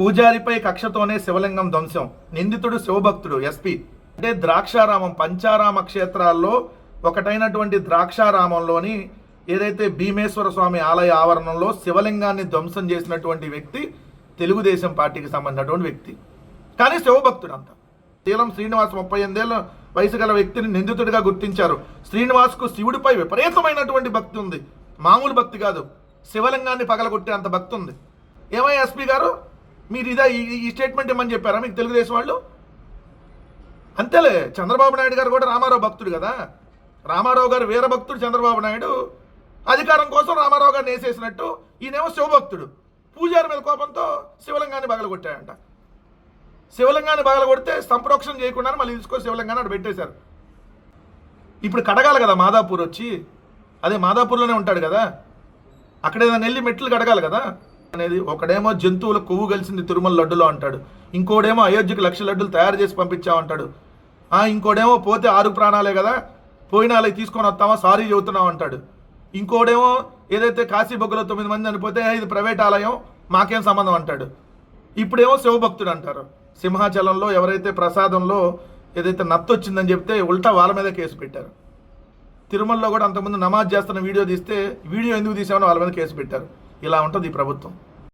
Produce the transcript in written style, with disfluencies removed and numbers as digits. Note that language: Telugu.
పూజారిపై కక్షతోనే శివలింగం ధ్వంసం, నిందితుడు శివభక్తుడు ఎస్పీ. అంటే ద్రాక్షారామం పంచారామ క్షేత్రాల్లో ఒకటైనటువంటి ద్రాక్షారామంలోని ఏదైతే భీమేశ్వర స్వామి ఆలయ ఆవరణంలో శివలింగాన్ని ధ్వంసం చేసినటువంటి వ్యక్తి తెలుగుదేశం పార్టీకి సంబంధించినటువంటి వ్యక్తి, కానీ శివభక్తుడు అంతా. శీలం శ్రీనివాస్ 38 ఏళ్ల వయసు గల వ్యక్తిని నిందితుడిగా గుర్తించారు. శ్రీనివాస్కు శివుడిపై విపరీతమైనటువంటి భక్తి ఉంది, మామూలు భక్తి కాదు, శివలింగాన్ని పగలగొట్టే అంత భక్తి ఉంది. ఏమయ్య ఎస్పీ గారు, మీరు ఇదా ఈ స్టేట్మెంట్ ఇమ్మని చెప్పారా మీకు తెలుగుదేశం వాళ్ళు? అంతేలే, చంద్రబాబు నాయుడు గారు కూడా రామారావు భక్తుడు కదా. రామారావు గారు వీర భక్తుడు, చంద్రబాబు నాయుడు అధికారం కోసం రామారావు గారిని వేసేసినట్టు ఈయనేమో శివభక్తుడు. పూజారి మీద కోపంతో శివలింగాన్ని పగలగొట్టాయంట. శివలింగాన్ని పగలగొడితే సంప్రోక్షణ చేయకుండా మళ్ళీ తీసుకొని శివలింగాన్ని అక్కడ పెట్టేశారు. ఇప్పుడు కడగాలి కదా మాదాపూర్ వచ్చి, అదే మాదాపూర్లోనే ఉంటాడు కదా, అక్కడ ఏదైనా వెళ్ళి మెట్లు కడగాలి కదా అనేది. ఒకడేమో జంతువుల కొవ్వు కలిసింది తిరుమల లడ్డులో అంటాడు, ఇంకోడేమో అయోధ్యకు 1,00,000 లడ్డులు తయారు చేసి పంపించామంటాడు, ఇంకోడేమో పోతే 6 ప్రాణాలే కదా, పోయిన వాళ్ళకి తీసుకొని వస్తామా సారీ చెబుతున్నాం అంటాడు, ఇంకోడేమో ఏదైతే కాశీ బొగ్గలో 9 మంది చనిపోతే ఇది ప్రైవేట్ ఆలయం మాకేం సంబంధం అంటాడు. ఇప్పుడేమో శివభక్తుడు అంటారు. సింహాచలంలో ఎవరైతే ప్రసాదంలో ఏదైతే నత్తి వచ్చిందని చెప్తే ఉల్టా వాళ్ళ మీద కేసు పెట్టారు. తిరుమలలో కూడా అంతకుముందు నమాజ్ చేస్తున్న వీడియో తీస్తే వీడియో ఎందుకు తీసామని వాళ్ళ మీద కేసు పెట్టారు. ఇలా ఉంటుంది ఈ ప్రభుత్వం.